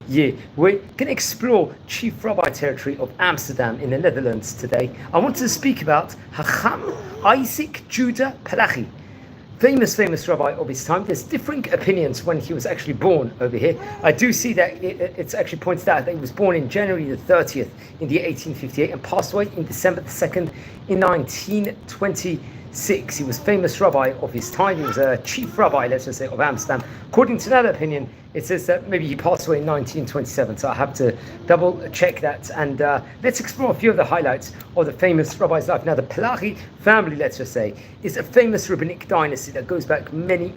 year. We're going to explore Chief Rabbi territory of Amsterdam in the Netherlands today. I want to speak about Rabbi Isaac Juda Palache, famous rabbi of his time. There's differing opinions when he was actually born over here. I do see that it's actually pointed out that he was born in January the 30th in the year 1858 and passed away in December the 2nd in 1926. He was famous rabbi of his time. He was a chief rabbi, let's just say, of Amsterdam. According to that opinion, it says that maybe he passed away in 1927, so I have to double check that. And let's explore a few of the highlights of the famous rabbi's life. Now, the Palache family, let's just say, is a famous rabbinic dynasty that goes back many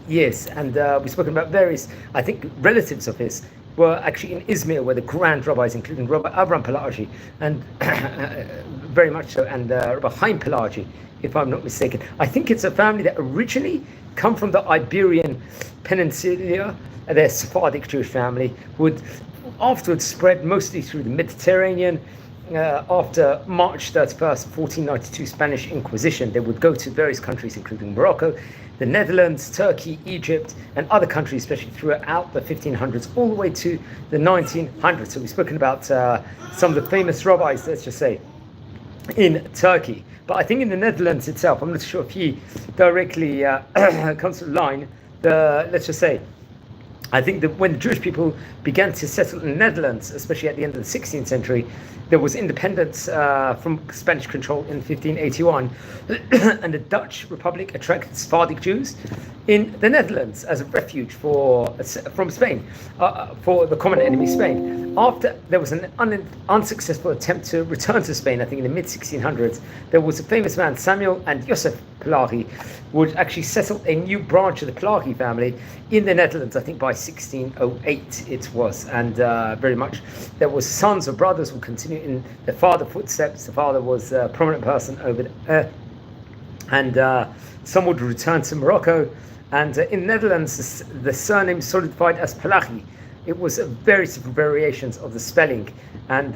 years. And we've spoken about various, I think, relatives of his were actually in Izmir, where the grand rabbis, including Rabbi Avraham Palache, and very much so, and Rabbi Chaim Palache, if I'm not mistaken. I think it's a family that originally come from the Iberian Peninsula. They're Sephardic Jewish family, who would afterwards spread mostly through the Mediterranean. After March 31st, 1492 Spanish Inquisition, they would go to various countries, including Morocco, the Netherlands, Turkey, Egypt, and other countries, especially throughout the 1500s, all the way to the 1900s. So we've spoken about some of the famous rabbis, let's just say, in Turkey. But I think in the Netherlands itself, I'm not sure if he directly comes to the line, let's just say, I think that when the Jewish people began to settle in the Netherlands, especially at the end of the 16th century, there was independence from Spanish control in 1581, and the Dutch Republic attracted Sephardic Jews in the Netherlands as a refuge from Spain, for the common enemy Spain. After there was an unsuccessful attempt to return to Spain, I think in the mid-1600s, there was a famous man, Samuel and Joseph Palache, would actually settle a new branch of the Palache family in the Netherlands, I think by 1608 it was, and very much there was sons or brothers who continued in their father's footsteps. The father was a prominent person over there, and some would return to Morocco, and in the Netherlands the surname solidified as Palache. It was various variations of the spelling, and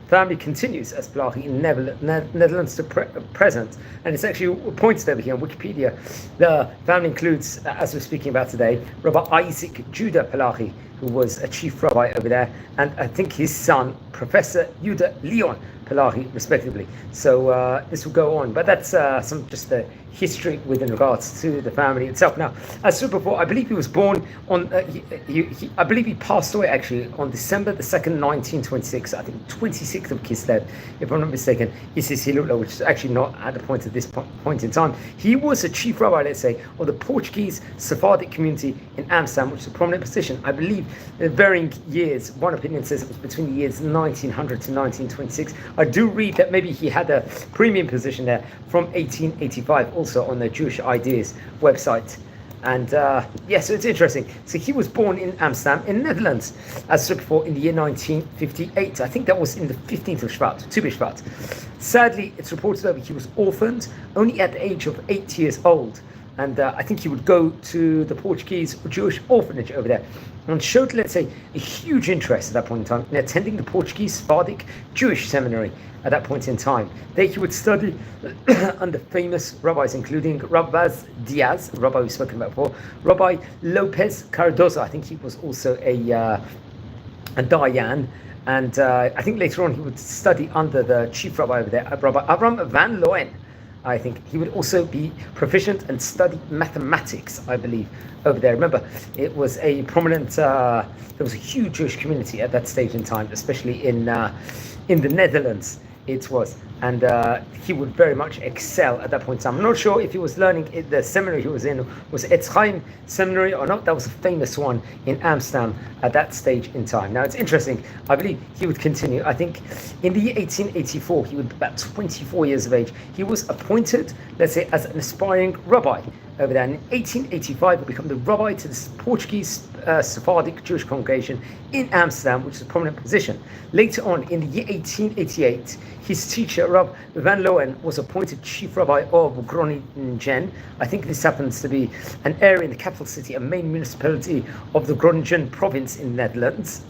family continues as Palache in Netherlands to present. And it's actually pointed over here on Wikipedia. The family includes, as we're speaking about today, Rabbi Isaac Juda Palache, who was a chief rabbi over there, and I think his son, Professor Yehuda Leon Palache, respectively. So this will go on, but that's some just the history within regards to the family itself. Now, as said before, I believe he was born on, I believe he passed away actually on December the 2nd, 1926, I think 26th of Kislev, if I'm not mistaken, is his Hilula, which is actually not at the point of this point in time. He was a chief rabbi, let's say, of the Portuguese Sephardic community in Amsterdam, which is a prominent position. I believe in varying years, one opinion says it was between the years 1900 to 1926. I do read that maybe he had a premium position there from 1885, also on the Jewish Ideas website. And so it's interesting. So he was born in Amsterdam, in the Netherlands, as said before, in the year 1958. I think that was in the 15th of Shvat, Tu B'Shvat. Sadly, it's reported that he was orphaned only at the age of 8 years old. And I think he would go to the Portuguese Jewish orphanage over there and showed, let's say, a huge interest at that point in time in attending the Portuguese Sephardic Jewish seminary at that point in time. There he would study under famous rabbis, including Rabbi Diaz, a rabbi we've spoken about before, Rabbi Lopez Cardozo. I think he was also a Dayan. And I think later on he would study under the chief rabbi over there, Rabbi Avraham van Loen. I think he would also be proficient and study mathematics, I believe, over there. Remember, it was a prominent, there was a huge Jewish community at that stage in time, especially in the Netherlands. It was, and he would very much excel at that point in time. I'm not sure if he was learning at the seminary he was in was Yitzchak Seminary or not. That was a famous one in Amsterdam at that stage in time. Now it's interesting. I believe he would continue. I think in the year 1884, he would be about 24 years of age. He was appointed, let's say, as an aspiring rabbi over there. And in 1885, he would become the rabbi to the Portuguese Sephardic Jewish congregation in Amsterdam, which is a prominent position. Later on, in the year 1888, his teacher, Rabbi Van Loen, was appointed chief rabbi of Groningen. I think this happens to be an area in the capital city, a main municipality of the Groningen province in the Netherlands,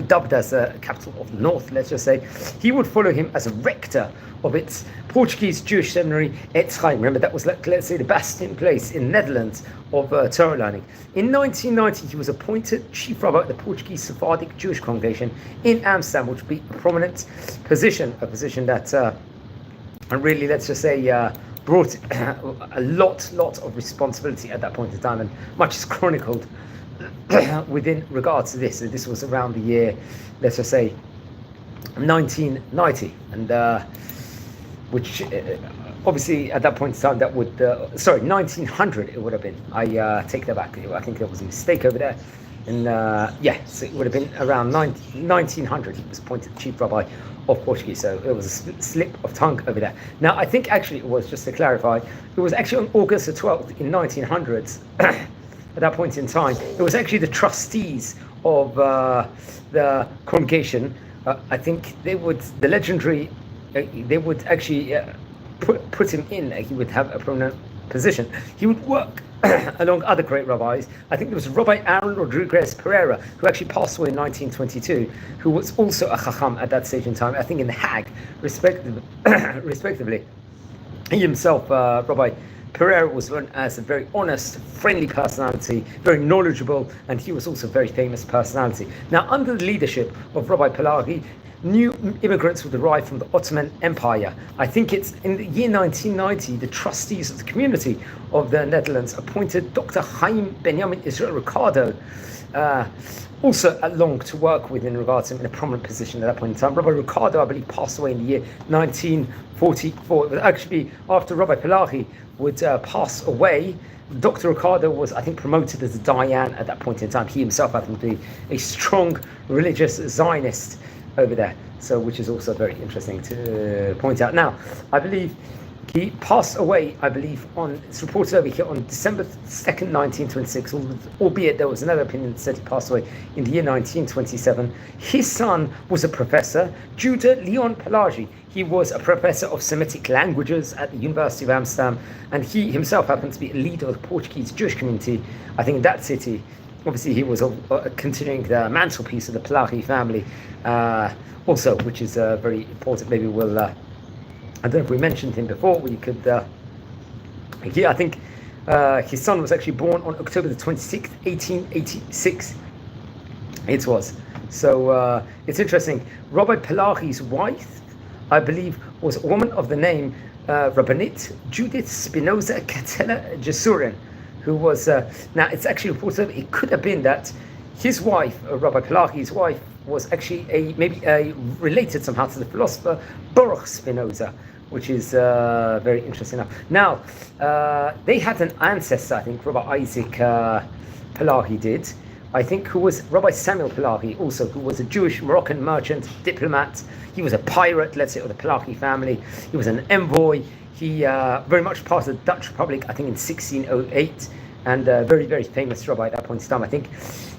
dubbed as the capital of the north, let's just say. He would follow him as a rector of its Portuguese Jewish seminary, Yitzchak. Remember, that was, let's say, the bastion taking place in the Netherlands of Torah learning. In 1990, he was appointed chief rabbi of the Portuguese Sephardic Jewish congregation in Amsterdam, which would be a prominent position, a position that, and really, let's just say, brought a lot of responsibility at that point in time, and much is chronicled within regards to this. So this was around the year, let's just say, 1990, and which obviously at that point in time that would 1900 it would have been. I take that back. I think there was a mistake over there, and so it would have been around 1900 he was appointed chief rabbi of Portuguese. So it was a slip of tongue over there. Now I think actually it was, just to clarify, it was actually on August the 12th in 1900s. At that point in time, it was actually the trustees of the congregation. I think they would actually put him in. He would have a prominent position. He would work along other great rabbis. I think there was Rabbi Aaron Rodriguez Pereira, who actually passed away in 1922, who was also a chacham at that stage in time, I think in the Hague, respectively. He himself, Rabbi Pereira, was known as a very honest, friendly personality, very knowledgeable, and he was also a very famous personality. Now, under the leadership of Rabbi Palache, new immigrants would arrive from the Ottoman Empire. I think it's in the year 1990, the trustees of the community of the Netherlands appointed Dr. Chaim Benjamin Israel Ricardo, also along to work with in regards to him in a prominent position at that point in time. Rabbi Ricardo, I believe, passed away in the year 1944. It was actually after Rabbi Palache would pass away. Dr. Ricardo was, I think, promoted as a Dayan at that point in time. He himself happened to be a strong religious Zionist over there, so which is also very interesting to point out. Now, I believe he passed away, it's reported over here on December 2nd, 1926, albeit there was another opinion that said he passed away in the year 1927. His son was a professor, Juda Palache. He was a professor of Semitic languages at the University of Amsterdam, and he himself happened to be a leader of the Portuguese Jewish community, I think, in that city. Obviously, he was continuing the mantelpiece of the Palache family, also, which is very important. Maybe we'll, I don't know if we mentioned him before, we could, I think his son was actually born on October the 26th, 1886. It was. So it's interesting. Rabbi Palache's wife, I believe, was a woman of the name Rabbinit Judith Spinoza Catella Jesurin, who was, now it's actually reported it could have been that his wife, Rabbi Palache's wife, was actually maybe related somehow to the philosopher Baruch Spinoza, which is very interesting. Now, they had an ancestor, I think, Rabbi Isaac Palache did, I think, who was Rabbi Samuel Palache, also, who was a Jewish Moroccan merchant, diplomat. He was a pirate, let's say, of the Palache family. He was an envoy. He very much part of the Dutch Republic, I think, in 1608, and very, very famous rabbi at that point in time. I think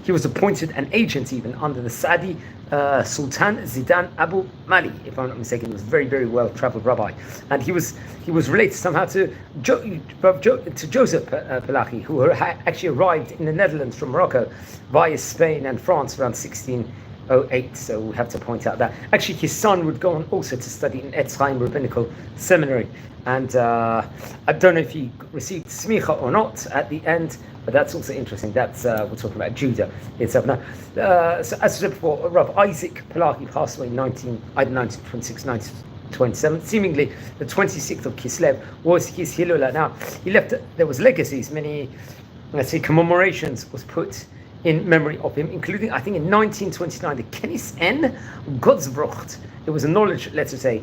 he was appointed an agent even under the Saadi Sultan Zidan Abu Mali, if I'm not mistaken. He was a very, very well-traveled rabbi, and he was related somehow to Joseph Palache, who actually arrived in the Netherlands from Morocco via Spain and France around 1608. So we have to point out that actually his son would go on also to study in Etz Chaim Rabbinical Seminary, and I don't know if he received smicha or not at the end, but that's also interesting. That's we're talking about Judah itself now. So as I said before, Rabbi Isaac Palache passed away in 1926, 1927. Seemingly the 26th of Kislev was his Hilula. Now he left. There was legacies, many, let's say, commemorations was put in memory of him, including, I think, in 1929, the Kennis N. Godsvrucht. It was a knowledge, let's say,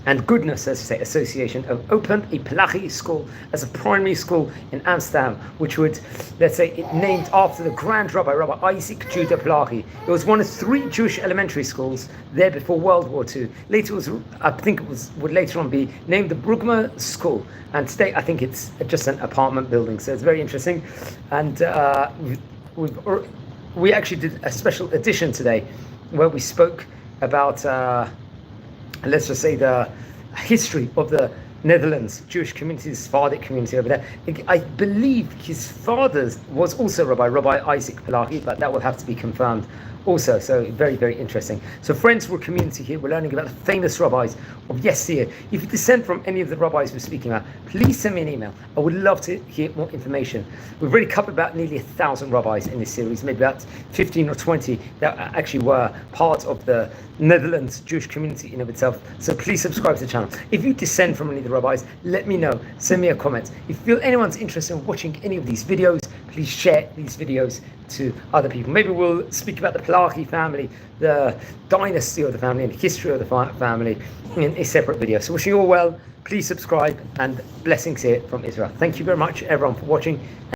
and goodness, let's say, association of opened a Palache school as a primary school in Amsterdam, which would, let's say, it named after the Grand Rabbi, Rabbi Isaac Juda Palache. It was one of 3 Jewish elementary schools there before World War II. Later, would later on be named the Brugma School, and today I think it's just an apartment building. So it's very interesting, and we actually did a special edition today where we spoke about let's just say the history of the Netherlands Jewish community, the Sephardic community over there. I believe his father was also Rabbi Isaac Palache, but that will have to be confirmed also. So very, very interesting. So friends, we're a community here. We're learning about the famous rabbis of yesteryear. If you descend from any of the rabbis we're speaking about, please send me an email. I would love to hear more information. We've already covered about nearly 1,000 rabbis in this series, maybe about 15 or 20 that actually were part of the Netherlands Jewish community in of itself. So please subscribe to the channel. If you descend from any of the rabbis, let me know. Send me a comment. If you feel anyone's interested in watching any of these videos, please share these videos to other people. Maybe we'll speak about the Palache family, the dynasty of the family, and the history of the family in a separate video. So wishing you all well. Please subscribe, and blessings here from Israel. Thank you very much, everyone, for watching.